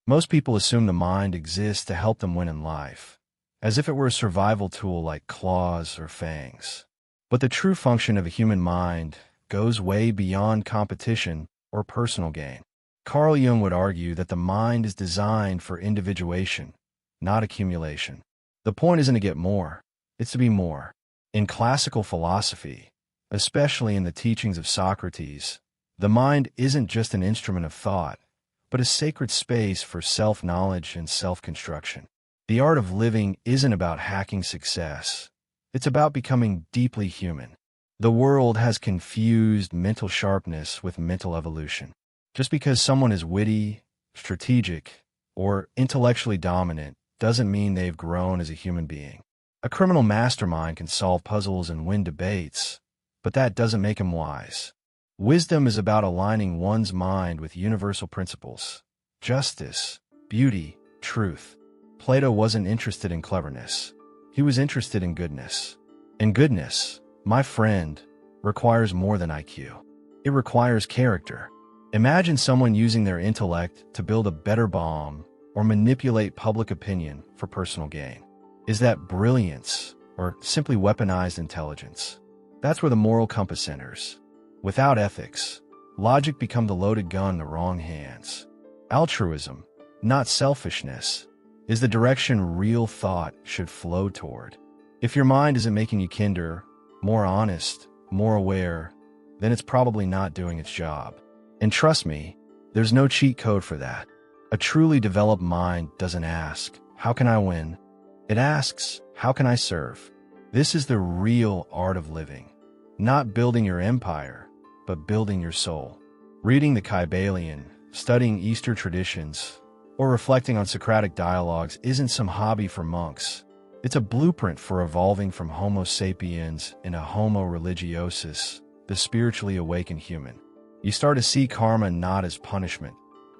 Most people assume the mind exists to help them win in life, as if it were a survival tool like claws or fangs. But the true function of a human mind goes way beyond competition or personal gain. Carl Jung would argue that the mind is designed for individuation, not accumulation. The point isn't to get more, it's to be more. In classical philosophy, especially in the teachings of Socrates, the mind isn't just an instrument of thought, but a sacred space for self-knowledge and self-construction. The art of living isn't about hacking success. It's about becoming deeply human. The world has confused mental sharpness with mental evolution. Just because someone is witty, strategic, or intellectually dominant doesn't mean they've grown as a human being. A criminal mastermind can solve puzzles and win debates, but that doesn't make him wise. Wisdom is about aligning one's mind with universal principles: justice, beauty, truth. Plato wasn't interested in cleverness. He was interested in goodness. And goodness, my friend, requires more than IQ. It requires character. Imagine someone using their intellect to build a better bomb or manipulate public opinion for personal gain. Is that brilliance or simply weaponized intelligence? That's where the moral compass enters. Without ethics, logic becomes the loaded gun in the wrong hands. Altruism, not selfishness, is the direction real thought should flow toward. If your mind isn't making you kinder, more honest, more aware, then it's probably not doing its job. And trust me, there's no cheat code for that. A truly developed mind doesn't ask, "How can I win?" It asks, "How can I serve?" This is the real art of living. Not building your empire, but building your soul. Reading the Kybalion, studying Eastern traditions, or reflecting on Socratic dialogues isn't some hobby for monks. It's a blueprint for evolving from Homo sapiens into Homo religiosus, the spiritually awakened human. You start to see karma not as punishment,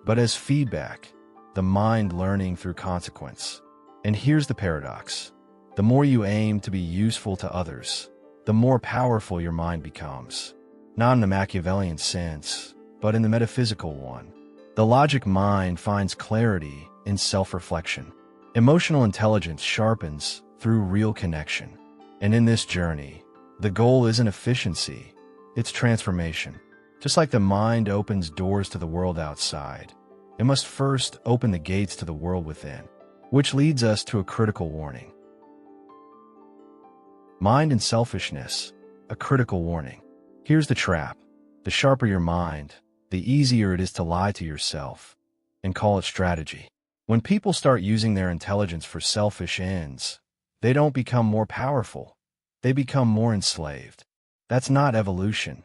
but as feedback, the mind learning through consequence. And here's the paradox. The more you aim to be useful to others, the more powerful your mind becomes. Not in the Machiavellian sense, but in the metaphysical one. The logic mind finds clarity in self-reflection. Emotional intelligence sharpens through real connection. And in this journey, the goal isn't efficiency, it's transformation. Just like the mind opens doors to the world outside, it must first open the gates to the world within. Which leads us to a critical warning. Mind and selfishness, a critical warning. Here's the trap. The sharper your mind, the easier it is to lie to yourself and call it strategy. When people start using their intelligence for selfish ends, they don't become more powerful. They become more enslaved. That's not evolution.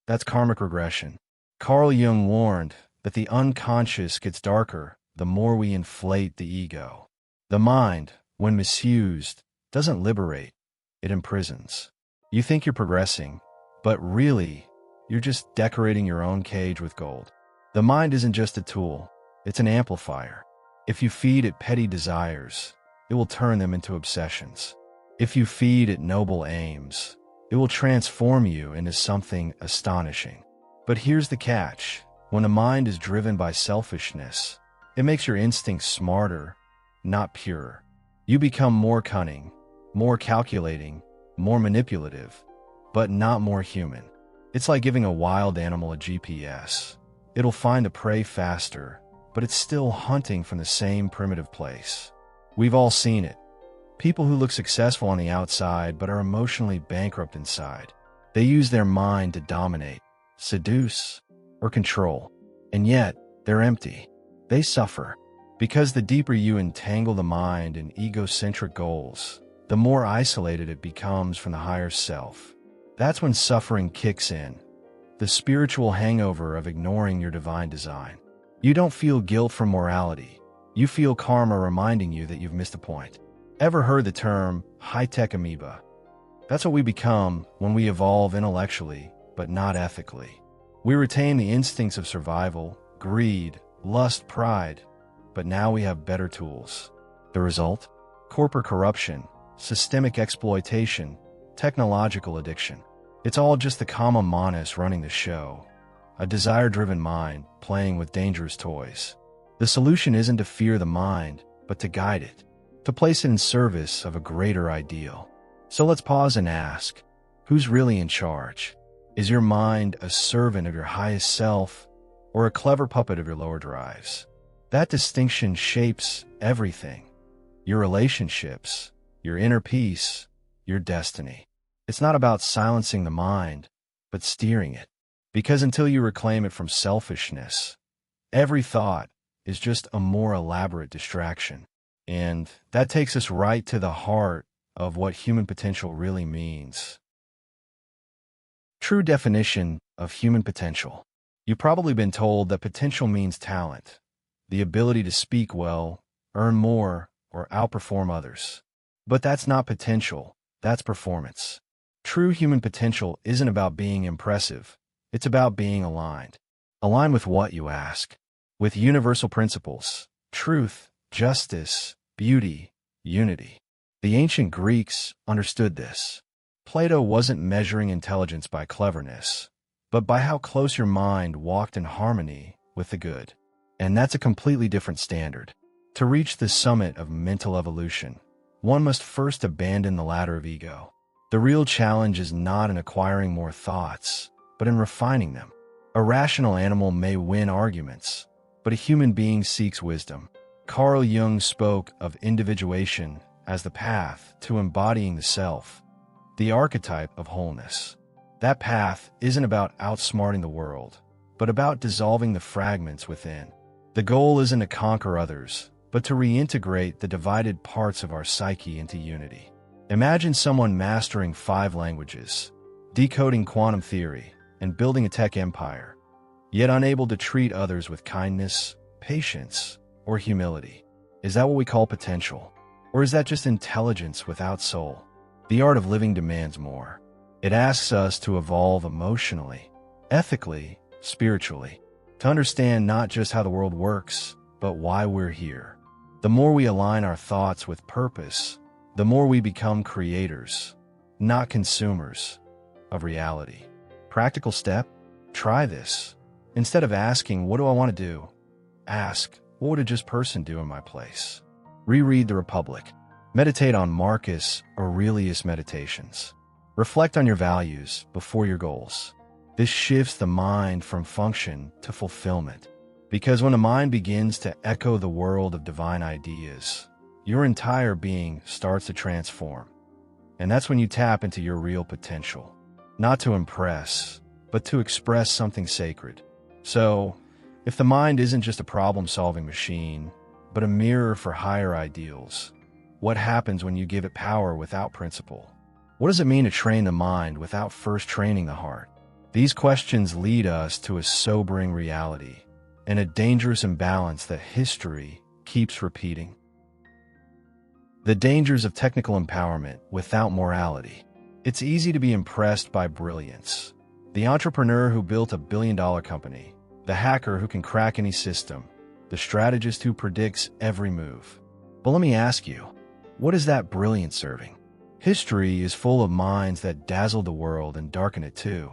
That's karmic regression. Carl Jung warned that the unconscious gets darker the more we inflate the ego. The mind, when misused, doesn't liberate, it imprisons. You think you're progressing, but really, you're just decorating your own cage with gold. The mind isn't just a tool, it's an amplifier. If you feed it petty desires, it will turn them into obsessions. If you feed it noble aims, it will transform you into something astonishing. But here's the catch. When the mind is driven by selfishness, it makes your instincts smarter, not purer. You become more cunning, more calculating, more manipulative, but not more human. It's like giving a wild animal a GPS. It'll find the prey faster, but it's still hunting from the same primitive place. We've all seen it. People who look successful on the outside but are emotionally bankrupt inside. They use their mind to dominate, seduce, or control. And yet, they're empty. They suffer. Because the deeper you entangle the mind in egocentric goals, the more isolated it becomes from the higher self. That's when suffering kicks in, the spiritual hangover of ignoring your divine design. You don't feel guilt from morality. You feel karma reminding you that you've missed a point. Ever heard the term high-tech amoeba? That's what we become when we evolve intellectually, but not ethically. We retain the instincts of survival, greed, lust, pride, but now we have better tools. The result? Corporate corruption, systemic exploitation, technological addiction. It's all just the kama manas running the show, a desire-driven mind playing with dangerous toys. The solution isn't to fear the mind, but to guide it, to place it in service of a greater ideal. So let's pause and ask, who's really in charge? Is your mind a servant of your highest self, or a clever puppet of your lower drives? That distinction shapes everything. Your relationships, your inner peace, your destiny. It's not about silencing the mind, but steering it. Because until you reclaim it from selfishness, every thought is just a more elaborate distraction. And that takes us right to the heart of what human potential really means. True definition of human potential. You've probably been told that potential means talent, the ability to speak well, earn more, or outperform others. But that's not potential, that's performance. True human potential isn't about being impressive, it's about being aligned. Aligned with what, you ask? With universal principles, truth, justice, beauty, unity. The ancient Greeks understood this. Plato wasn't measuring intelligence by cleverness, but by how close your mind walked in harmony with the good. And that's a completely different standard. To reach the summit of mental evolution, one must first abandon the ladder of ego. The real challenge is not in acquiring more thoughts, but in refining them. A rational animal may win arguments, but a human being seeks wisdom. Carl Jung spoke of individuation as the path to embodying the self, the archetype of wholeness. That path isn't about outsmarting the world, but about dissolving the fragments within. The goal isn't to conquer others, but to reintegrate the divided parts of our psyche into unity. Imagine someone mastering 5 languages, decoding quantum theory, and building a tech empire, yet unable to treat others with kindness, patience, or humility. Is that what we call potential? Or is that just intelligence without soul? The art of living demands more. It asks us to evolve emotionally, ethically, spiritually, to understand not just how the world works, but why we're here. The more we align our thoughts with purpose, the more we become creators, not consumers, of reality. Practical step? Try this. Instead of asking, what do I want to do? Ask, what would a just person do in my place? Reread the Republic. Meditate on Marcus Aurelius' meditations. Reflect on your values before your goals. This shifts the mind from function to fulfillment. Because when the mind begins to echo the world of divine ideas, your entire being starts to transform. And that's when you tap into your real potential. Not to impress, but to express something sacred. So, if the mind isn't just a problem-solving machine, but a mirror for higher ideals, what happens when you give it power without principle? What does it mean to train the mind without first training the heart? These questions lead us to a sobering reality and a dangerous imbalance that history keeps repeating. The dangers of technical empowerment without morality. It's easy to be impressed by brilliance. The entrepreneur who built a billion-dollar company, the hacker who can crack any system, the strategist who predicts every move. But let me ask you, what is that brilliance serving? History is full of minds that dazzled the world and darken it too.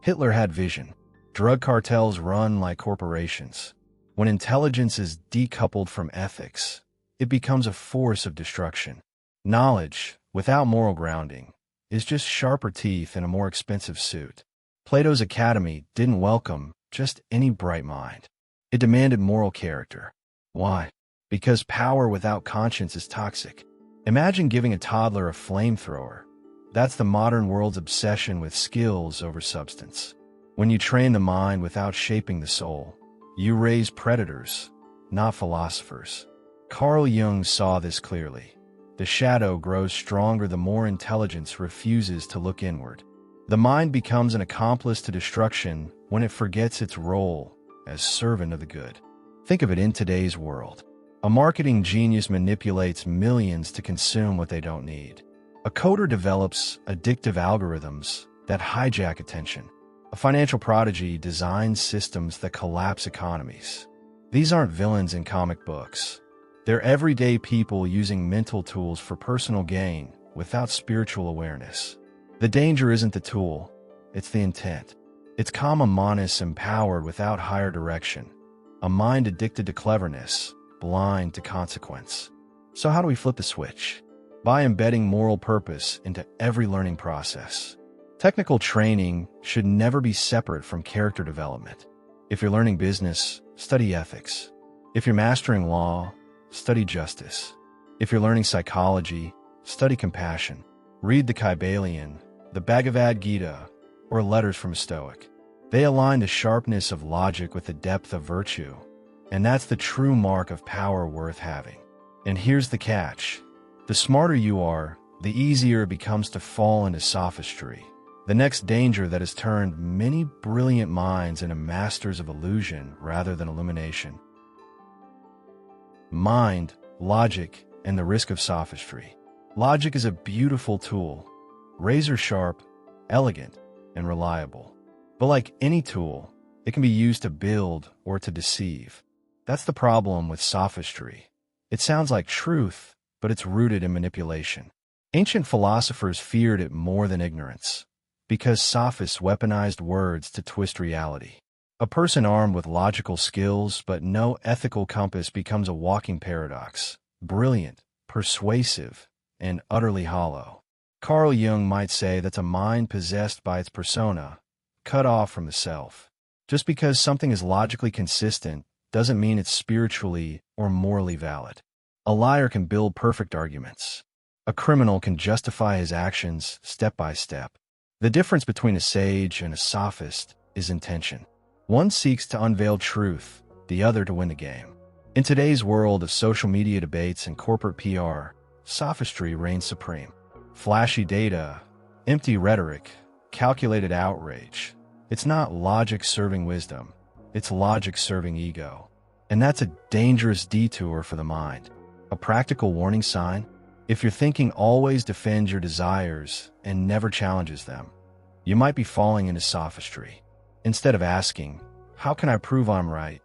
Hitler had vision. Drug cartels run like corporations. When intelligence is decoupled from ethics, it becomes a force of destruction. Knowledge, without moral grounding, is just sharper teeth in a more expensive suit. Plato's Academy didn't welcome just any bright mind. It demanded moral character. Why? Because power without conscience is toxic. Imagine giving a toddler a flamethrower. That's the modern world's obsession with skills over substance. When you train the mind without shaping the soul, you raise predators, not philosophers. Carl Jung saw this clearly. The shadow grows stronger the more intelligence refuses to look inward. The mind becomes an accomplice to destruction when it forgets its role as servant of the good. Think of it in today's world. A marketing genius manipulates millions to consume what they don't need. A coder develops addictive algorithms that hijack attention. A financial prodigy designs systems that collapse economies. These aren't villains in comic books. They're everyday people using mental tools for personal gain without spiritual awareness. The danger isn't the tool, it's the intent. It's kama manas empowered without higher direction. a mind addicted to cleverness, blind to consequence. So how do we flip the switch? By embedding moral purpose into every learning process. Technical training should never be separate from character development. If you're learning business, study ethics. If you're mastering law, study justice. If you're learning psychology, study compassion. Read the Kybalion, the Bhagavad Gita, or letters from a Stoic. They align the sharpness of logic with the depth of virtue, and that's the true mark of power worth having. And here's the catch. The smarter you are, the easier it becomes to fall into sophistry, the next danger that has turned many brilliant minds into masters of illusion rather than illumination. Mind, logic, and the risk of sophistry. Logic is a beautiful tool, razor-sharp, elegant, and reliable. But like any tool, it can be used to build or to deceive. That's the problem with sophistry. It sounds like truth, but it's rooted in manipulation. Ancient philosophers feared it more than ignorance, because sophists weaponized words to twist reality. A person armed with logical skills but no ethical compass becomes a walking paradox, brilliant, persuasive, and utterly hollow. Carl Jung might say that's a mind possessed by its persona, cut off from the self. Just because something is logically consistent doesn't mean it's spiritually or morally valid. A liar can build perfect arguments. A criminal can justify his actions step by step. The difference between a sage and a sophist is intention. One seeks to unveil truth, the other to win the game. In today's world of social media debates and corporate PR, sophistry reigns supreme. Flashy data, empty rhetoric, calculated outrage. It's not logic serving wisdom, it's logic serving ego. And that's a dangerous detour for the mind. A practical warning sign: if your thinking always defends your desires and never challenges them, you might be falling into sophistry. Instead of asking, how can I prove I'm right?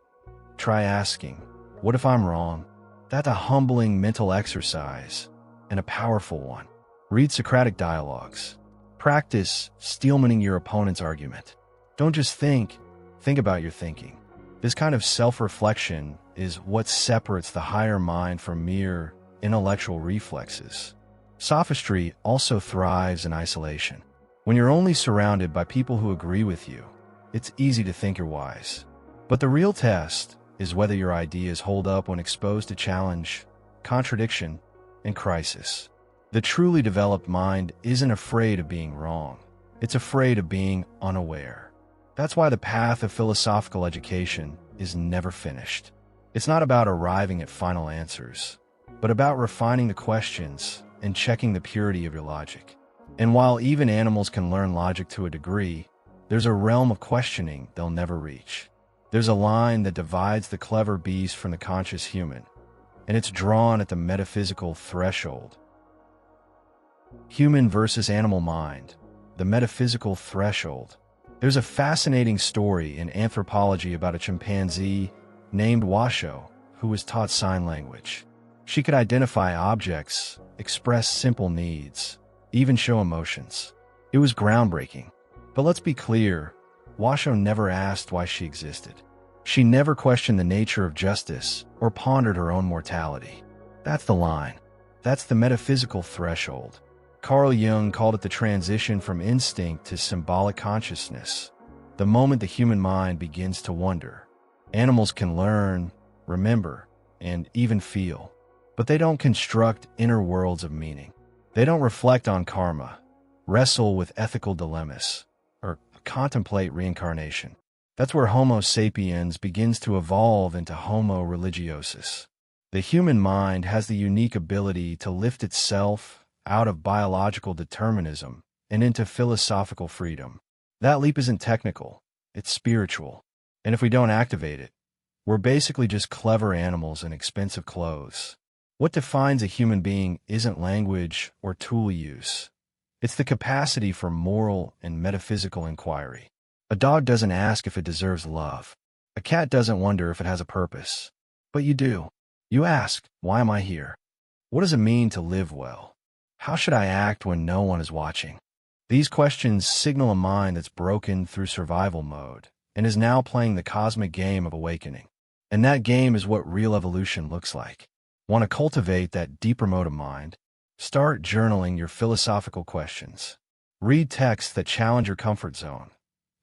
Try asking, what if I'm wrong? That's a humbling mental exercise, and a powerful one. Read Socratic dialogues. Practice steelmaning your opponent's argument. Don't just think about your thinking. This kind of self-reflection is what separates the higher mind from mere intellectual reflexes. Sophistry also thrives in isolation. When you're only surrounded by people who agree with you, it's easy to think you're wise. But the real test is whether your ideas hold up when exposed to challenge, contradiction, and crisis. The truly developed mind isn't afraid of being wrong. It's afraid of being unaware. That's why the path of philosophical education is never finished. It's not about arriving at final answers, but about refining the questions and checking the purity of your logic. And while even animals can learn logic to a degree, there's a realm of questioning they'll never reach. There's a line that divides the clever beast from the conscious human, and it's drawn at the metaphysical threshold. Human versus animal mind, the metaphysical threshold. There's a fascinating story in anthropology about a chimpanzee named Washoe who was taught sign language. She could identify objects, express simple needs, even show emotions. It was groundbreaking. But let's be clear, Washoe never asked why she existed. She never questioned the nature of justice or pondered her own mortality. That's the line. That's the metaphysical threshold. Carl Jung called it the transition from instinct to symbolic consciousness, the moment the human mind begins to wonder. Animals can learn, remember, and even feel, but they don't construct inner worlds of meaning. They don't reflect on karma, wrestle with ethical dilemmas, or contemplate reincarnation. That's where Homo sapiens begins to evolve into Homo religiosus. The human mind has the unique ability to lift itself out of biological determinism and into philosophical freedom. That leap isn't technical, it's spiritual. And if we don't activate it, we're basically just clever animals in expensive clothes. What defines a human being isn't language or tool use. It's the capacity for moral and metaphysical inquiry. A dog doesn't ask if it deserves love. A cat doesn't wonder if it has a purpose. But you do. You ask, why am I here? What does it mean to live well? How should I act when no one is watching? These questions signal a mind that's broken through survival mode and is now playing the cosmic game of awakening. And that game is what real evolution looks like. Want to cultivate that deeper mode of mind? Start journaling your philosophical questions. Read texts that challenge your comfort zone,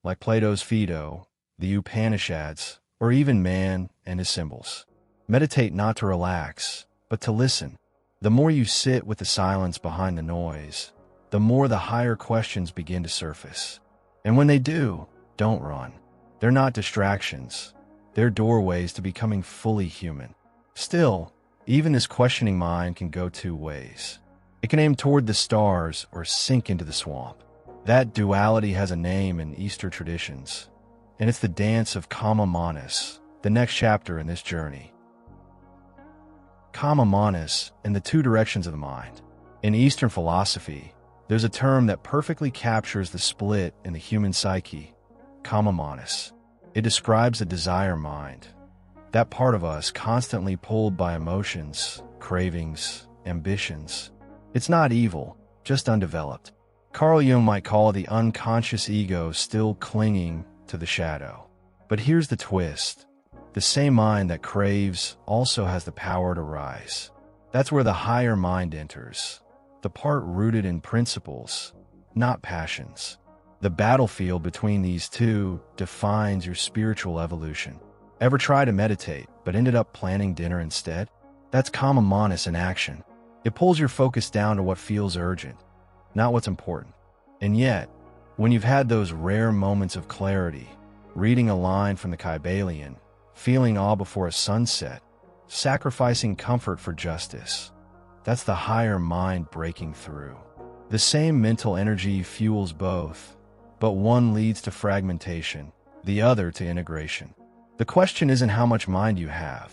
like Plato's Phaedo, the Upanishads, or even man and his symbols. Meditate not to relax, but to listen. The more you sit with the silence behind the noise, the more the higher questions begin to surface. And when they do, don't run. They're not distractions. They're doorways to becoming fully human. Still, even this questioning mind can go two ways. It can aim toward the stars or sink into the swamp. That duality has a name in Eastern traditions, and it's the dance of Kama Manas, the next chapter in this journey. Kama Manas and the two directions of the mind. In Eastern philosophy, there's a term that perfectly captures the split in the human psyche, Kama Manas. It describes the desire mind, that part of us constantly pulled by emotions, cravings, ambitions. It's not evil, just undeveloped. Carl Jung might call it the unconscious ego still clinging to the shadow. But here's the twist. The same mind that craves also has the power to rise. That's where the higher mind enters, the part rooted in principles, not passions. The battlefield between these two defines your spiritual evolution. Ever try to meditate, but ended up planning dinner instead? That's Kama Manas in action. It pulls your focus down to what feels urgent, not what's important. And yet, when you've had those rare moments of clarity, reading a line from the Kybalion, feeling awe before a sunset, sacrificing comfort for justice, that's the higher mind breaking through. The same mental energy fuels both, but one leads to fragmentation, the other to integration. The question isn't how much mind you have,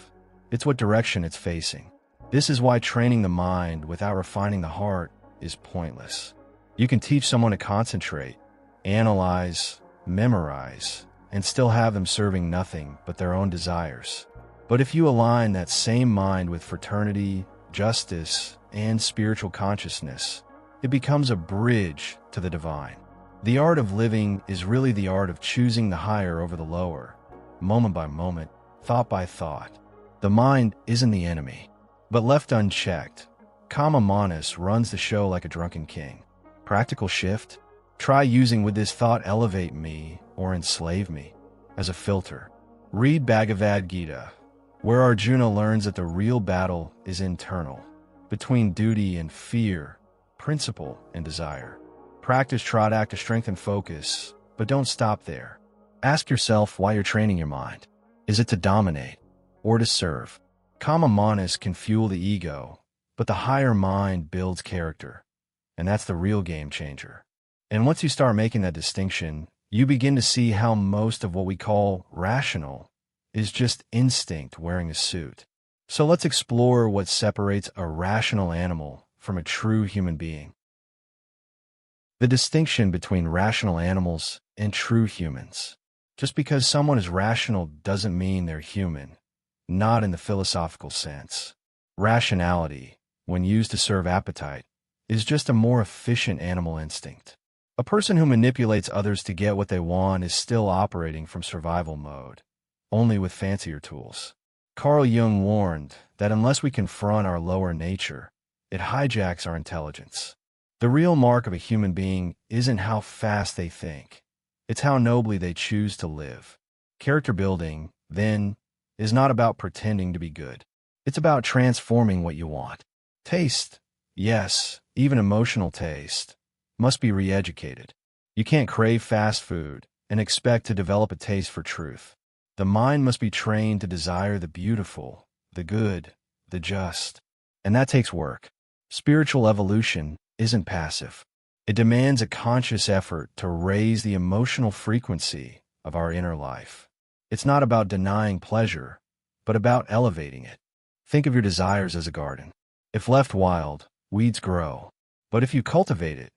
it's what direction it's facing. This is why training the mind without refining the heart is pointless. You can teach someone to concentrate, analyze, memorize, and still have them serving nothing but their own desires. But if you align that same mind with fraternity, justice, and spiritual consciousness, it becomes a bridge to the divine. The art of living is really the art of choosing the higher over the lower, moment by moment, thought by thought. The mind isn't the enemy, but left unchecked, Kama Manas runs the show like a drunken king. Practical shift? Try using "would this thought elevate me or enslave me" as a filter. Read Bhagavad Gita, where Arjuna learns that the real battle is internal, between duty and fear, principle and desire. Practice Tradak to strengthen focus, but don't stop there. Ask yourself why you're training your mind. Is it to dominate or to serve? Kama Manas can fuel the ego, but the higher mind builds character, and that's the real game changer. And once you start making that distinction, you begin to see how most of what we call rational is just instinct wearing a suit. So let's explore what separates a rational animal from a true human being. The distinction between rational animals and true humans. Just because someone is rational doesn't mean they're human, not in the philosophical sense. Rationality, when used to serve appetite, is just a more efficient animal instinct. A person who manipulates others to get what they want is still operating from survival mode, only with fancier tools. Carl Jung warned that unless we confront our lower nature, it hijacks our intelligence. The real mark of a human being isn't how fast they think, it's how nobly they choose to live. Character building, then, is not about pretending to be good. It's about transforming what you want. Taste, yes, even emotional taste, must be re-educated. You can't crave fast food and expect to develop a taste for truth. The mind must be trained to desire the beautiful, the good, the just. And that takes work. Spiritual evolution isn't passive. It demands a conscious effort to raise the emotional frequency of our inner life. It's not about denying pleasure, but about elevating it. Think of your desires as a garden. If left wild, weeds grow. But if you cultivate it,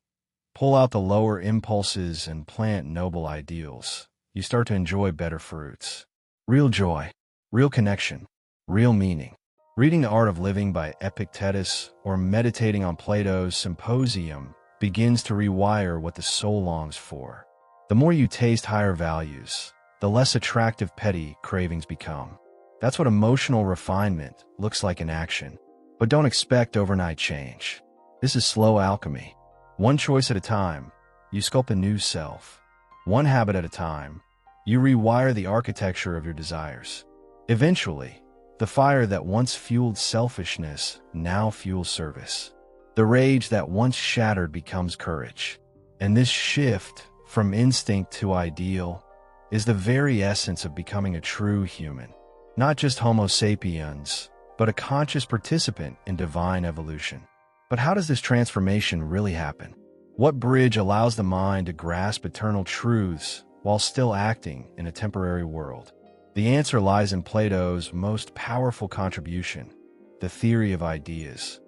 pull out the lower impulses and plant noble ideals, you start to enjoy better fruits. Real joy, real connection, real meaning. Reading The Art of Living by Epictetus or meditating on Plato's Symposium begins to rewire what the soul longs for. The more you taste higher values, the less attractive petty cravings become. That's what emotional refinement looks like in action. But don't expect overnight change. This is slow alchemy. One choice at a time, you sculpt a new self. One habit at a time, you rewire the architecture of your desires. Eventually, the fire that once fueled selfishness now fuels service. The rage that once shattered becomes courage. And this shift from instinct to ideal is the very essence of becoming a true human. Not just Homo sapiens, but a conscious participant in divine evolution. But how does this transformation really happen? What bridge allows the mind to grasp eternal truths while still acting in a temporary world? The answer lies in Plato's most powerful contribution, the theory of ideas.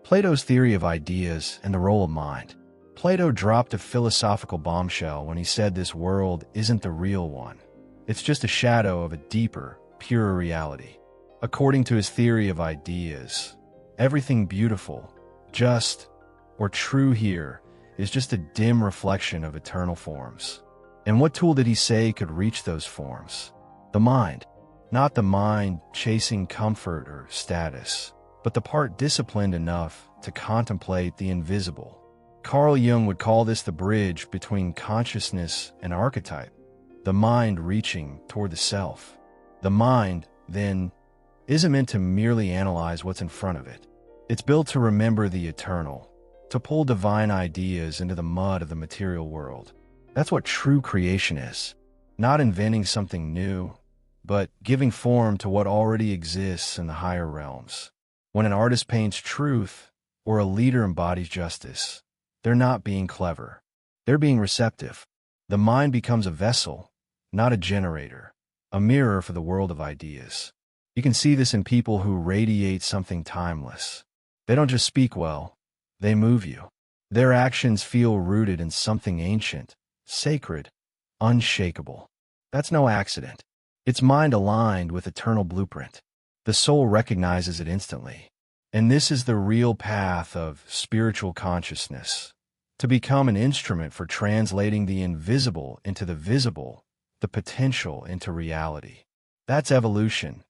Plato's theory of ideas and the role of mind. Plato dropped a philosophical bombshell when he said this world isn't the real one. It's just a shadow of a deeper, purer reality. According to his theory of ideas, everything beautiful, just, or true here is just a dim reflection of eternal forms. And what tool did he say could reach those forms? The mind. Not the mind chasing comfort or status, but the part disciplined enough to contemplate the invisible. Carl Jung would call this the bridge between consciousness and archetype, the mind reaching toward the self. The mind, then, isn't meant to merely analyze what's in front of it. It's built to remember the eternal, to pull divine ideas into the mud of the material world. That's what true creation is. Not inventing something new, but giving form to what already exists in the higher realms. When an artist paints truth or a leader embodies justice, they're not being clever. They're being receptive. The mind becomes a vessel, not a generator, a mirror for the world of ideas. You can see this in people who radiate something timeless. They don't just speak well, they move you. Their actions feel rooted in something ancient, sacred, unshakable. That's no accident. It's mind aligned with eternal blueprint. The soul recognizes it instantly. And this is the real path of spiritual consciousness, to become an instrument for translating the invisible into the visible, the potential into reality. That's evolution,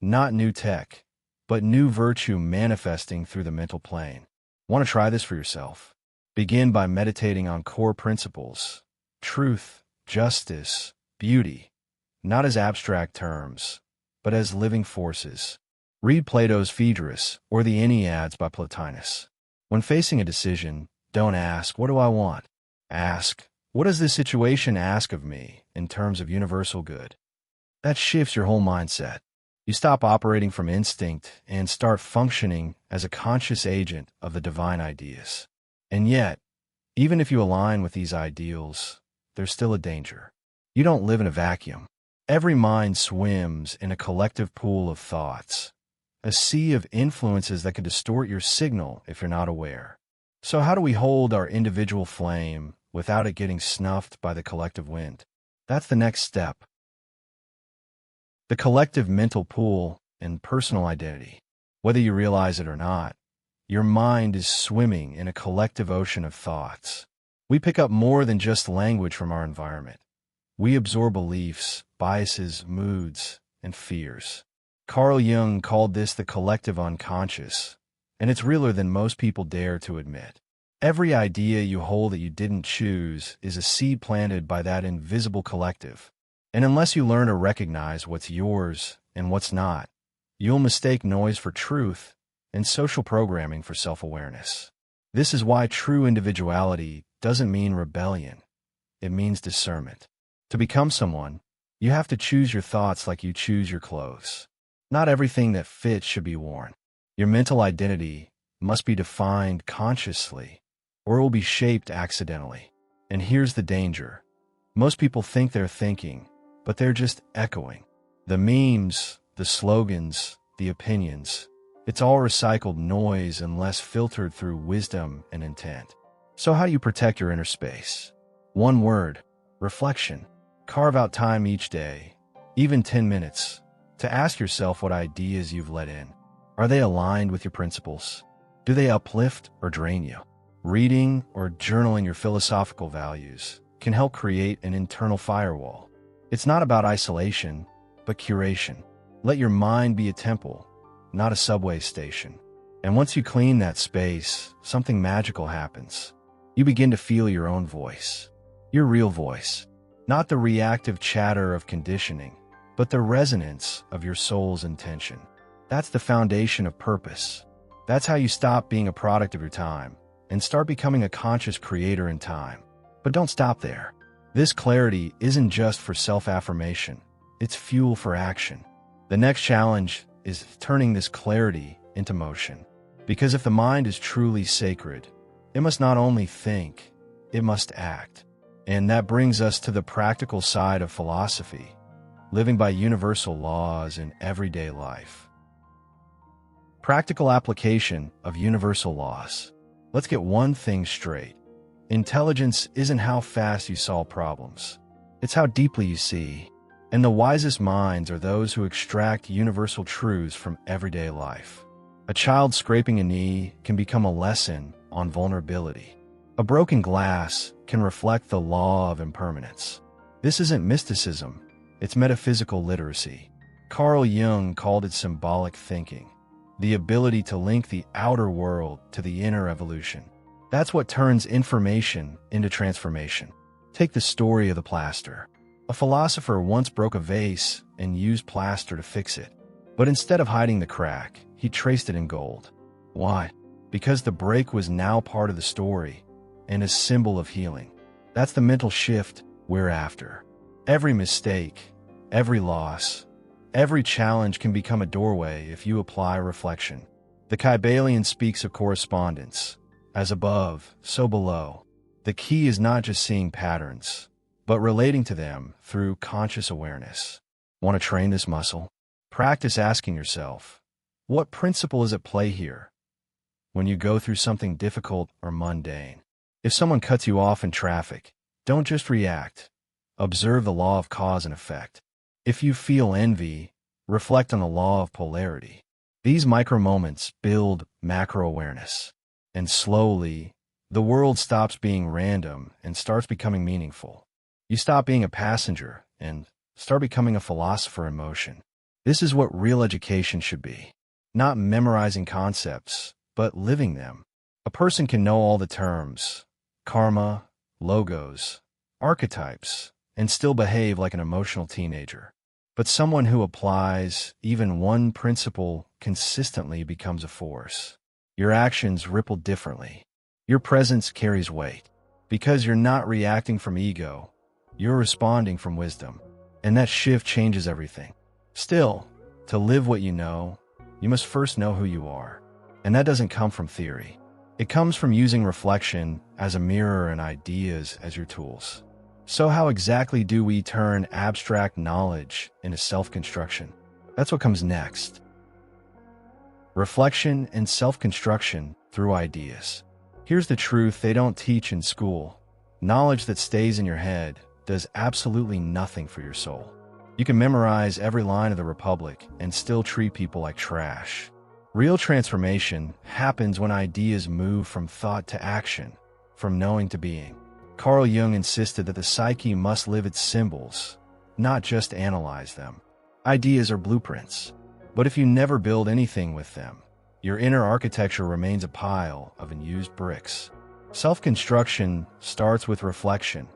not new tech, but new virtue manifesting through the mental plane. Want to try this for yourself? Begin by meditating on core principles, truth, justice, beauty, not as abstract terms, but as living forces. Read Plato's Phaedrus or the Enneads by Plotinus. When facing a decision, don't ask, what do I want? Ask, what does this situation ask of me in terms of universal good? That shifts your whole mindset. You stop operating from instinct and start functioning as a conscious agent of the divine ideas. And yet, even if you align with these ideals, there's still a danger. You don't live in a vacuum. Every mind swims in a collective pool of thoughts, a sea of influences that can distort your signal if you're not aware. So how do we hold our individual flame without it getting snuffed by the collective wind? That's the next step. The collective mental pool and personal identity. Whether you realize it or not, your mind is swimming in a collective ocean of thoughts. We pick up more than just language from our environment. We absorb beliefs, biases, moods, and fears. Carl Jung called this the collective unconscious, and it's realer than most people dare to admit. Every idea you hold that you didn't choose is a seed planted by that invisible collective. And unless you learn to recognize what's yours and what's not, you'll mistake noise for truth and social programming for self-awareness. This is why true individuality doesn't mean rebellion. It means discernment. To become someone, you have to choose your thoughts like you choose your clothes. Not everything that fits should be worn. Your mental identity must be defined consciously, or it will be shaped accidentally. And here's the danger. Most people think they're thinking, but they're just echoing. The memes, the slogans, the opinions, it's all recycled noise unless filtered through wisdom and intent. So how do you protect your inner space? One word: reflection. Carve out time each day, even 10 minutes, to ask yourself what ideas you've let in. Are they aligned with your principles? Do they uplift or drain you? Reading or journaling your philosophical values can help create an internal firewall. It's not about isolation, but curation. Let your mind be a temple, not a subway station. And once you clean that space, something magical happens. You begin to feel your own voice, your real voice, not the reactive chatter of conditioning, but the resonance of your soul's intention. That's the foundation of purpose. That's how you stop being a product of your time and start becoming a conscious creator in time. But don't stop there. This clarity isn't just for self-affirmation. It's fuel for action. The next challenge is turning this clarity into motion. Because if the mind is truly sacred, it must not only think, it must act. And that brings us to the practical side of philosophy, living by universal laws in everyday life. Practical application of universal laws. Let's get one thing straight. Intelligence isn't how fast you solve problems. It's how deeply you see. And the wisest minds are those who extract universal truths from everyday life. A child scraping a knee can become a lesson on vulnerability. A broken glass can reflect the law of impermanence. This isn't mysticism, it's metaphysical literacy. Carl Jung called it symbolic thinking, the ability to link the outer world to the inner evolution. That's what turns information into transformation. Take the story of the plaster. A philosopher once broke a vase and used plaster to fix it. But instead of hiding the crack, he traced it in gold. Why? Because the break was now part of the story and a symbol of healing. That's the mental shift we're after. Every mistake, every loss, every challenge can become a doorway if you apply reflection. The Kybalion speaks of correspondence. As above, so below. The key is not just seeing patterns, but relating to them through conscious awareness. Want to train this muscle? Practice asking yourself, what principle is at play here? When you go through something difficult or mundane. If someone cuts you off in traffic, don't just react. Observe the law of cause and effect. If you feel envy, reflect on the law of polarity. These micro moments build macro awareness. And slowly, the world stops being random and starts becoming meaningful. You stop being a passenger and start becoming a philosopher in motion. This is what real education should be. Not memorizing concepts, but living them. A person can know all the terms, karma, logos, archetypes, and still behave like an emotional teenager. But someone who applies even one principle consistently becomes a force. Your actions ripple differently. Your presence carries weight. Because you're not reacting from ego, you're responding from wisdom. And that shift changes everything. Still, to live what you know, you must first know who you are. And that doesn't come from theory. It comes from using reflection as a mirror and ideas as your tools. So how exactly do we turn abstract knowledge into self-construction? That's what comes next. Reflection and self-construction through ideas. Here's the truth they don't teach in school. Knowledge that stays in your head does absolutely nothing for your soul. You can memorize every line of the Republic and still treat people like trash. Real transformation happens when ideas move from thought to action, from knowing to being. Carl Jung insisted that the psyche must live its symbols, not just analyze them. Ideas are blueprints. But if you never build anything with them, your inner architecture remains a pile of unused bricks. Self-construction starts with reflection,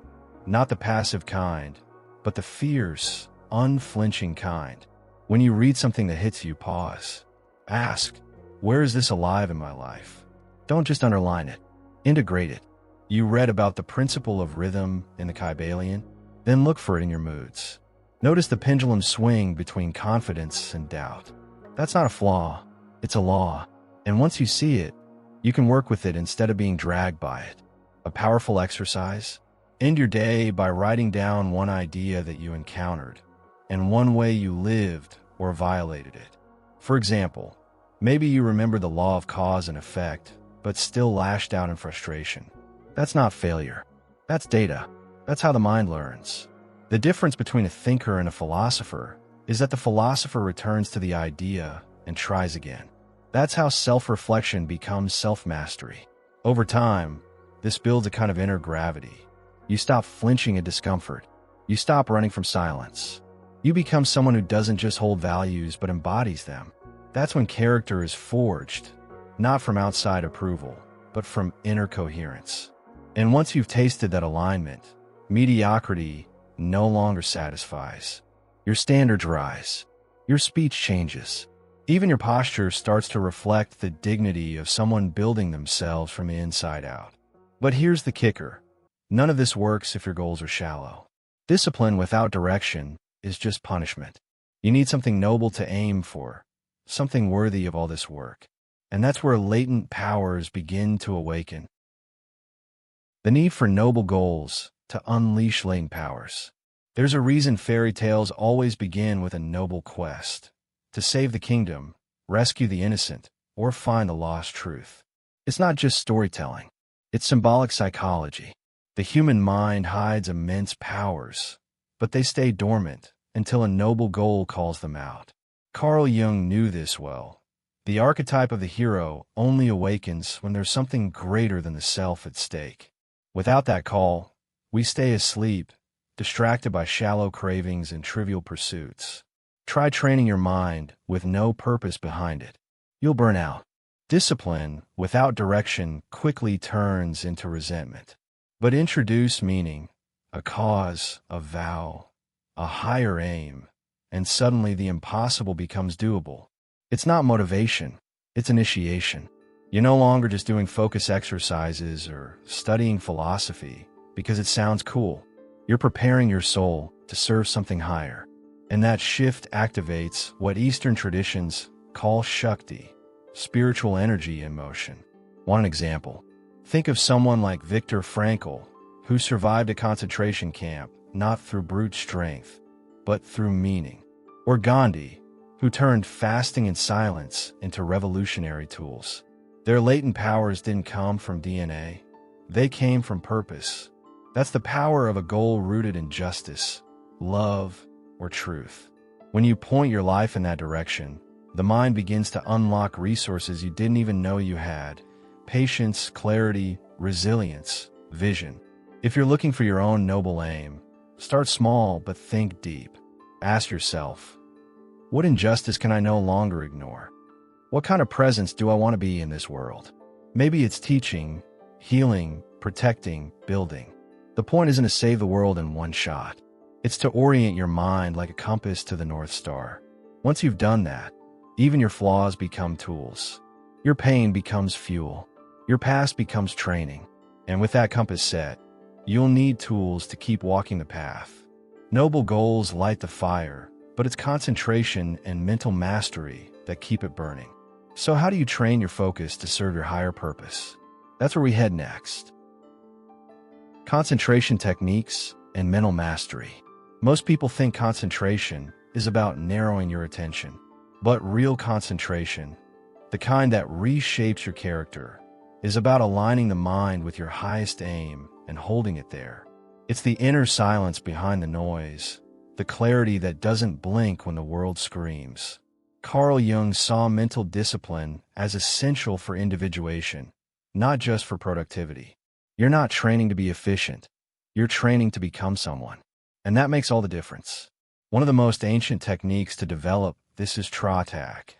not the passive kind, but the fierce, unflinching kind. When you read something that hits you, pause. Ask, where is this alive in my life? Don't just underline it. Integrate it. You read about the principle of rhythm in the Kybalion? Then look for it in your moods. Notice the pendulum swing between confidence and doubt. That's not a flaw, it's a law. And once you see it, you can work with it instead of being dragged by it. A powerful exercise? End your day by writing down one idea that you encountered and one way you lived or violated it. For example, maybe you remember the law of cause and effect, but still lashed out in frustration. That's not failure. That's data. That's how the mind learns. The difference between a thinker and a philosopher is that the philosopher returns to the idea and tries again. That's how self-reflection becomes self-mastery. Over time, this builds a kind of inner gravity. You stop flinching at discomfort. You stop running from silence. You become someone who doesn't just hold values but embodies them. That's when character is forged, not from outside approval, but from inner coherence. And once you've tasted that alignment, mediocrity no longer satisfies. Your standards rise. Your speech changes. Even your posture starts to reflect the dignity of someone building themselves from the inside out. But here's the kicker. None of this works if your goals are shallow. Discipline without direction is just punishment. You need something noble to aim for, something worthy of all this work. And that's where latent powers begin to awaken. The need for noble goals to unleash latent powers. There's a reason fairy tales always begin with a noble quest: to save the kingdom, rescue the innocent, or find the lost truth. It's not just storytelling. It's symbolic psychology. The human mind hides immense powers, but they stay dormant until a noble goal calls them out. Carl Jung knew this well. The archetype of the hero only awakens when there's something greater than the self at stake. Without that call, we stay asleep, distracted by shallow cravings and trivial pursuits. Try training your mind with no purpose behind it. You'll burn out. Discipline without direction quickly turns into resentment. But introduce meaning, a cause, a vow, a higher aim, and suddenly the impossible becomes doable. It's not motivation, it's initiation. You're no longer just doing focus exercises or studying philosophy because it sounds cool. You're preparing your soul to serve something higher. And that shift activates what Eastern traditions call Shakti, spiritual energy in motion. Want an example? Think of someone like Viktor Frankl, who survived a concentration camp not through brute strength, but through meaning. Or Gandhi, who turned fasting and silence into revolutionary tools. Their latent powers didn't come from DNA. They came from purpose. That's the power of a goal rooted in justice, love, or truth. When you point your life in that direction, the mind begins to unlock resources you didn't even know you had: patience, clarity, resilience, vision. If you're looking for your own noble aim, start small but think deep. Ask yourself, what injustice can I no longer ignore? What kind of presence do I want to be in this world? Maybe it's teaching, healing, protecting, building. The point isn't to save the world in one shot. It's to orient your mind like a compass to the North Star. Once you've done that, even your flaws become tools. Your pain becomes fuel. Your past becomes training. And with that compass set, you'll need tools to keep walking the path. Noble goals light the fire, but it's concentration and mental mastery that keep it burning. So how do you train your focus to serve your higher purpose? That's where we head next. Concentration techniques and mental mastery. Most people think concentration is about narrowing your attention, but real concentration, the kind that reshapes your character, is about aligning the mind with your highest aim and holding it there. It's the inner silence behind the noise, the clarity that doesn't blink when the world screams. Carl Jung saw mental discipline as essential for individuation, not just for productivity. You're not training to be efficient. You're training to become someone. And that makes all the difference. One of the most ancient techniques to develop this is tratak,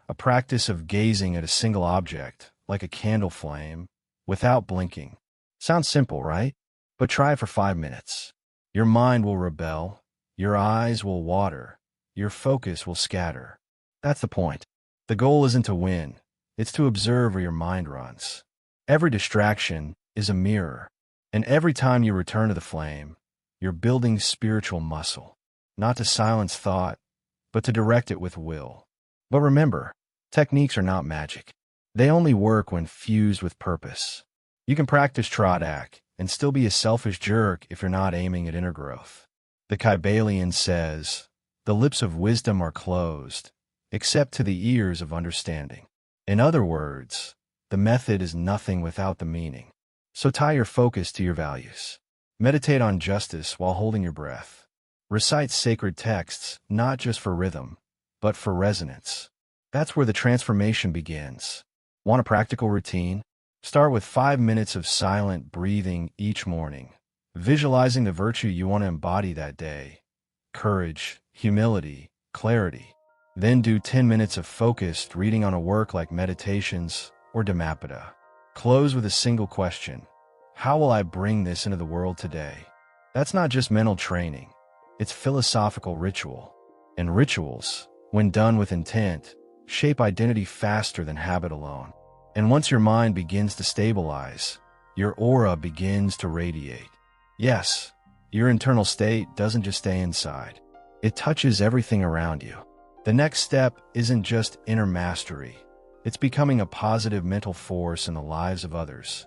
a practice of gazing at a single object, like a candle flame, without blinking. Sounds simple, right? But try it for 5 minutes. Your mind will rebel, your eyes will water, your focus will scatter. That's the point. The goal isn't to win, it's to observe where your mind runs. Every distraction is a mirror, and every time you return to the flame, you're building spiritual muscle, not to silence thought, but to direct it with will. But remember, techniques are not magic. They only work when fused with purpose. You can practice tratak and still be a selfish jerk if you're not aiming at inner growth. The Kybalion says, "The lips of wisdom are closed, except to the ears of understanding." In other words, the method is nothing without the meaning. So tie your focus to your values. Meditate on justice while holding your breath. Recite sacred texts, not just for rhythm, but for resonance. That's where the transformation begins. Want a practical routine? Start with 5 minutes of silent breathing each morning, visualizing the virtue you want to embody that day: courage, humility, clarity. Then do 10 minutes of focused reading on a work like Meditations or Dhammapada. Close with a single question. How will I bring this into the world today? That's not just mental training. It's philosophical ritual. And rituals, when done with intent, shape identity faster than habit alone. And once your mind begins to stabilize, your aura begins to radiate. Yes, your internal state doesn't just stay inside. It touches everything around you. The next step isn't just inner mastery. It's becoming a positive mental force in the lives of others.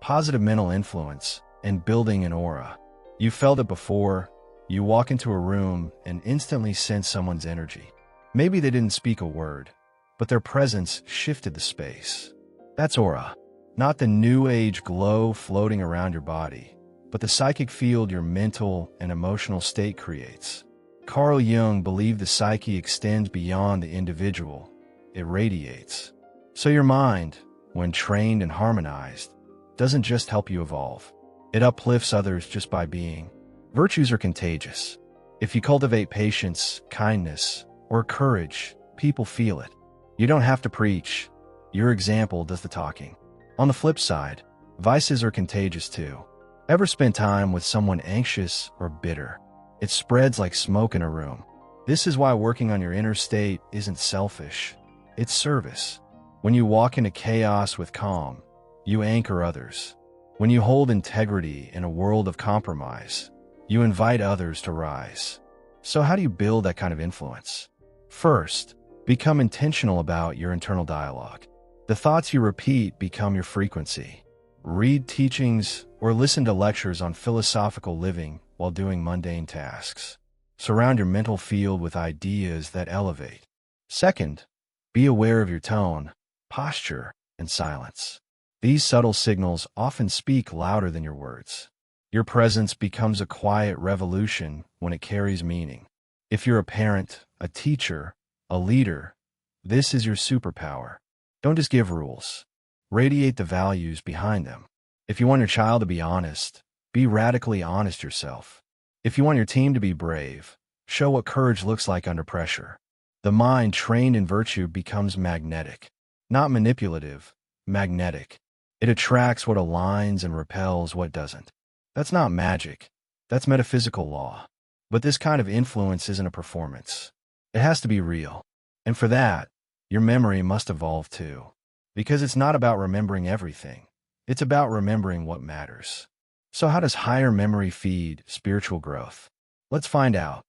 Positive mental influence and building an aura. You felt it before. You walk into a room and instantly sense someone's energy. Maybe they didn't speak a word, but their presence shifted the space. That's aura. Not the new age glow floating around your body, but the psychic field your mental and emotional state creates. Carl Jung believed the psyche extends beyond the individual. It radiates. So your mind, when trained and harmonized, doesn't just help you evolve. It uplifts others just by being. Virtues are contagious. If you cultivate patience, kindness, or courage, people feel it. You don't have to preach. Your example does the talking. On the flip side, vices are contagious too. Ever spent time with someone anxious or bitter? It spreads like smoke in a room. This is why working on your inner state isn't selfish. It's service. When you walk into chaos with calm, you anchor others. When you hold integrity in a world of compromise, you invite others to rise. So how do you build that kind of influence? First, become intentional about your internal dialogue. The thoughts you repeat become your frequency. Read teachings or listen to lectures on philosophical living while doing mundane tasks. Surround your mental field with ideas that elevate. Second, be aware of your tone, posture, and silence. These subtle signals often speak louder than your words. Your presence becomes a quiet revolution when it carries meaning. If you're a parent, a teacher, a leader, this is your superpower. Don't just give rules. Radiate the values behind them. If you want your child to be honest, be radically honest yourself. If you want your team to be brave, show what courage looks like under pressure. The mind trained in virtue becomes magnetic. Not manipulative, magnetic. It attracts what aligns and repels what doesn't. That's not magic. That's metaphysical law. But this kind of influence isn't a performance. It has to be real. And for that, your memory must evolve too. Because it's not about remembering everything. It's about remembering what matters. So how does higher memory feed spiritual growth? Let's find out.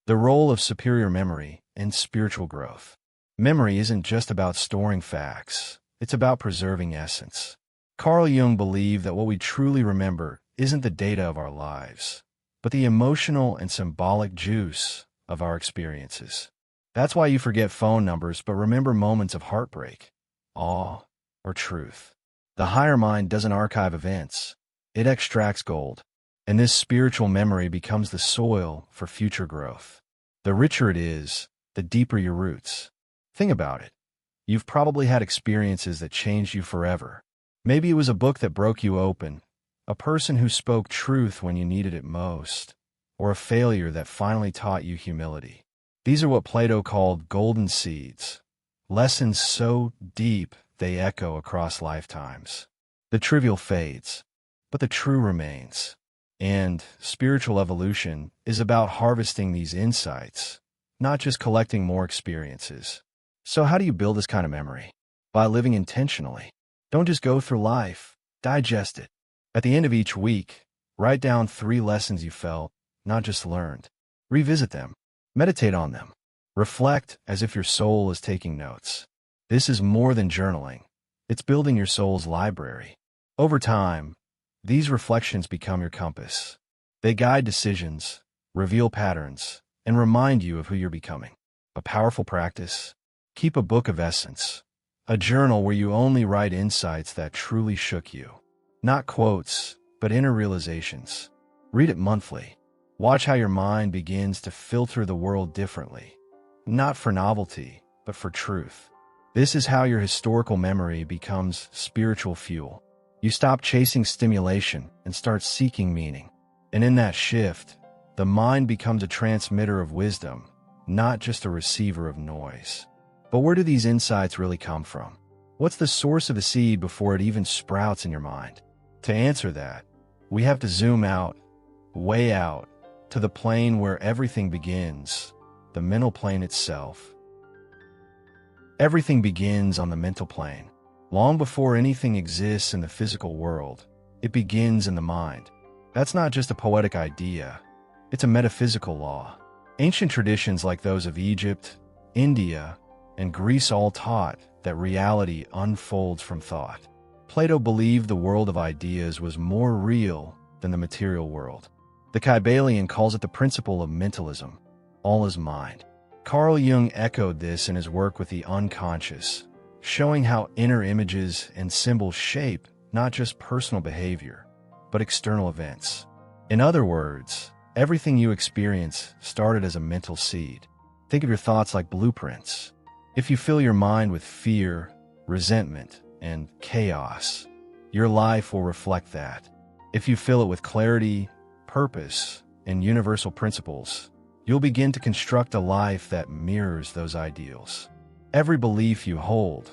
The role of superior memory in spiritual growth. Memory isn't just about storing facts. It's about preserving essence. Carl Jung believed that what we truly remember isn't the data of our lives, but the emotional and symbolic juice of our experiences. That's why you forget phone numbers but remember moments of heartbreak, awe, or truth. The higher mind doesn't archive events. It extracts gold. And this spiritual memory becomes the soil for future growth. The richer it is, the deeper your roots. Think about it. You've probably had experiences that changed you forever. Maybe it was a book that broke you open, a person who spoke truth when you needed it most, or a failure that finally taught you humility. These are what Plato called golden seeds, lessons so deep they echo across lifetimes. The trivial fades, but the true remains. And spiritual evolution is about harvesting these insights, not just collecting more experiences. So how do you build this kind of memory? By living intentionally. Don't just go through life, digest it. At the end of each week, write down 3 lessons you felt, not just learned. Revisit them. Meditate on them. Reflect as if your soul is taking notes. This is more than journaling. It's building your soul's library. Over time, these reflections become your compass. They guide decisions, reveal patterns, and remind you of who you're becoming. A powerful practice. Keep a book of essence, a journal where you only write insights that truly shook you. Not quotes, but inner realizations. Read it monthly. Watch how your mind begins to filter the world differently. Not for novelty, but for truth. This is how your historical memory becomes spiritual fuel. You stop chasing stimulation and start seeking meaning. And in that shift, The mind becomes a transmitter of wisdom, not just a receiver of noise. But where do these insights really come from? What's the source of a seed before it even sprouts in your mind? To answer that, we have to zoom out, way out, to the plane where everything begins, the mental plane itself. Everything begins on the mental plane. Long before anything exists in the physical world, it begins in the mind. That's not just a poetic idea, it's a metaphysical law. Ancient traditions like those of Egypt, India, and Greece all taught that reality unfolds from thought. Plato believed the world of ideas was more real than the material world. The Kybalion calls it the principle of mentalism. All is mind. Carl Jung echoed this in his work with the unconscious, showing how inner images and symbols shape not just personal behavior, but external events. In other words, everything you experience started as a mental seed. Think of your thoughts like blueprints. If you fill your mind with fear, resentment, and chaos, your life will reflect that. If you fill it with clarity, purpose, and universal principles, you'll begin to construct a life that mirrors those ideals. Every belief you hold,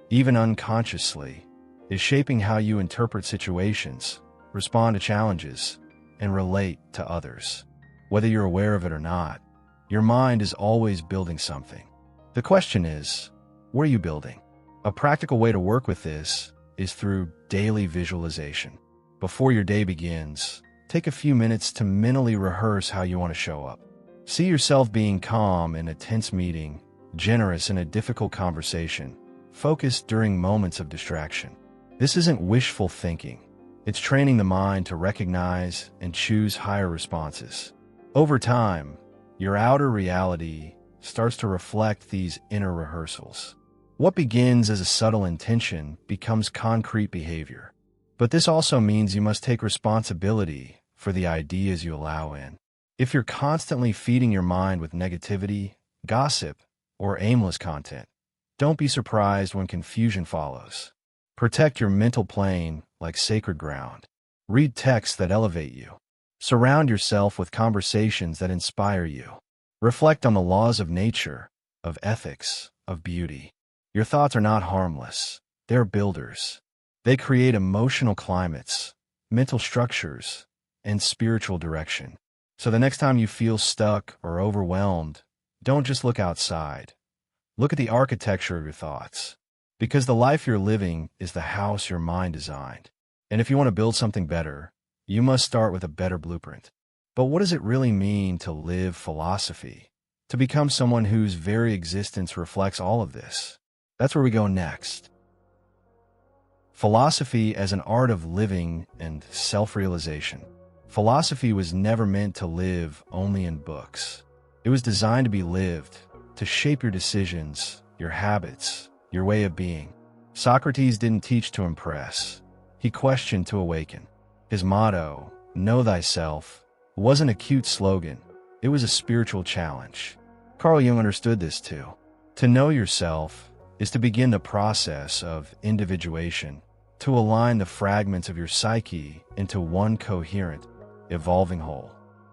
even unconsciously, is shaping how you interpret situations, respond to challenges, and relate to others. Whether you're aware of it or not, your mind is always building something. The question is, what are you building? A practical way to work with this is through daily visualization. Before your day begins, take a few minutes to mentally rehearse how you want to show up. See yourself being calm in a tense meeting, generous in a difficult conversation, focused during moments of distraction. This isn't wishful thinking. It's training the mind to recognize and choose higher responses. Over time, your outer reality starts to reflect these inner rehearsals. What begins as a subtle intention becomes concrete behavior. But this also means you must take responsibility for the ideas you allow in. If you're constantly feeding your mind with negativity, gossip, or aimless content, don't be surprised when confusion follows. Protect your mental plane like sacred ground. Read texts that elevate you. Surround yourself with conversations that inspire you. Reflect on the laws of nature, of ethics, of beauty. Your thoughts are not harmless. They're builders. They create emotional climates, mental structures, and spiritual direction. So the next time you feel stuck or overwhelmed, don't just look outside. Look at the architecture of your thoughts. Because the life you're living is the house your mind designed. And if you want to build something better, you must start with a better blueprint. But what does it really mean to live philosophy? To become someone whose very existence reflects all of this? That's where we go next. Philosophy as an art of living and self-realization. Philosophy was never meant to live only in books. It was designed to be lived, to shape your decisions, your habits, your way of being. Socrates didn't teach to impress. He questioned to awaken. His motto, "Know thyself," wasn't a cute slogan. It was a spiritual challenge. Carl Jung understood this too. To know yourself is to begin the process of individuation, to align the fragments of your psyche into one coherent, evolving whole.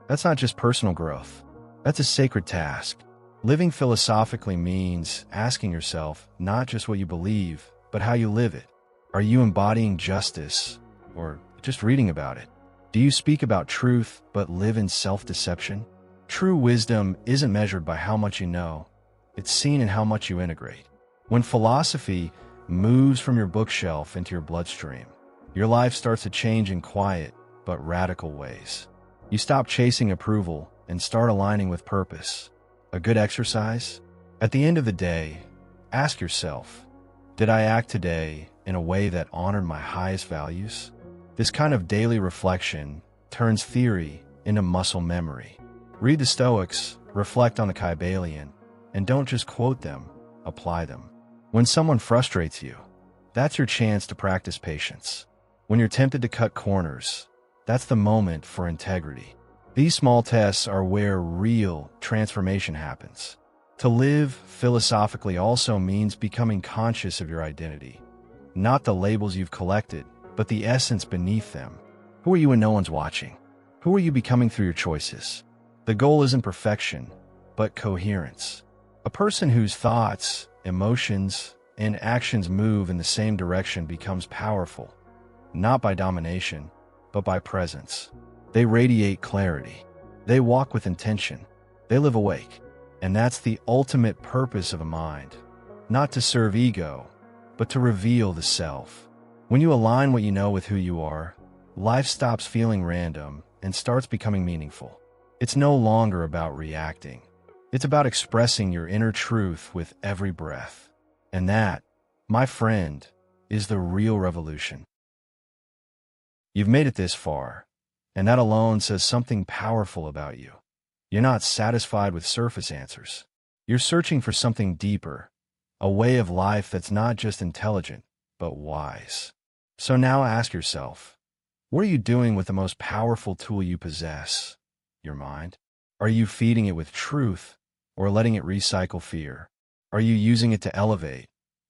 That's not just personal growth. That's a sacred task. Living philosophically means asking yourself not just what you believe, but how you live it. Are you embodying justice, or just reading about it? Do you speak about truth but live in self-deception? True wisdom isn't measured by how much you know. It's seen in how much you integrate. When philosophy moves from your bookshelf into your bloodstream, your life starts to change in quiet but radical ways. You stop chasing approval and start aligning with purpose. A good exercise? At the end of the day, ask yourself, did I act today in a way that honored my highest values? This kind of daily reflection turns theory into muscle memory. Read the Stoics, reflect on the Kybalion, and don't just quote them, apply them. When someone frustrates you, that's your chance to practice patience. When you're tempted to cut corners, that's the moment for integrity. These small tests are where real transformation happens. To live philosophically also means becoming conscious of your identity. Not the labels you've collected, but the essence beneath them. Who are you when no one's watching? Who are you becoming through your choices? The goal isn't perfection, but coherence. A person whose thoughts, emotions, and actions move in the same direction becomes powerful, not by domination, but by presence. They radiate clarity. They walk with intention. They live awake. And that's the ultimate purpose of a mind. Not to serve ego, but to reveal the self. When you align what you know with who you are, life stops feeling random and starts becoming meaningful. It's no longer about reacting. It's about expressing your inner truth with every breath. And that, my friend, is the real revolution. You've made it this far, and that alone says something powerful about you. You're not satisfied with surface answers. You're searching for something deeper, a way of life that's not just intelligent, but wise. So now ask yourself, what are you doing with the most powerful tool you possess, your mind? Are you feeding it with truth, or letting it recycle fear? Are you using it to elevate,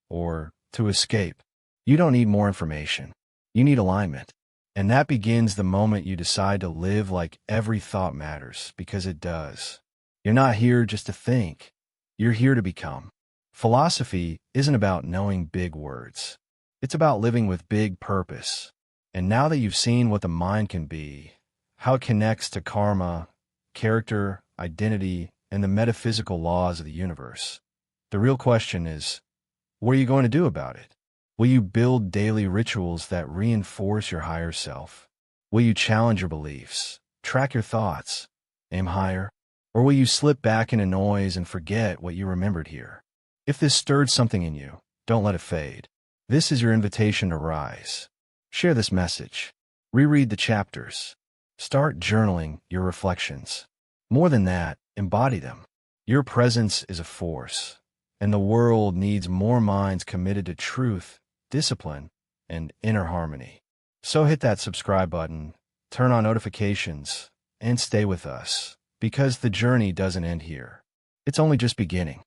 or to escape? You don't need more information. You need alignment. And that begins the moment you decide to live like every thought matters, because it does. You're not here just to think. You're here to become. Philosophy isn't about knowing big words. It's about living with big purpose. And now that you've seen what the mind can be, how it connects to karma, character, identity, and the metaphysical laws of the universe, the real question is, what are you going to do about it? Will you build daily rituals that reinforce your higher self? Will you challenge your beliefs, track your thoughts, aim higher? Or will you slip back into noise and forget what you remembered here? If this stirred something in you, don't let it fade. This is your invitation to rise. Share this message. Reread the chapters. Start journaling your reflections. More than that, embody them. Your presence is a force, and the world needs more minds committed to truth, discipline, and inner harmony. So hit that subscribe button, turn on notifications, and stay with us, because the journey doesn't end here. It's only just beginning.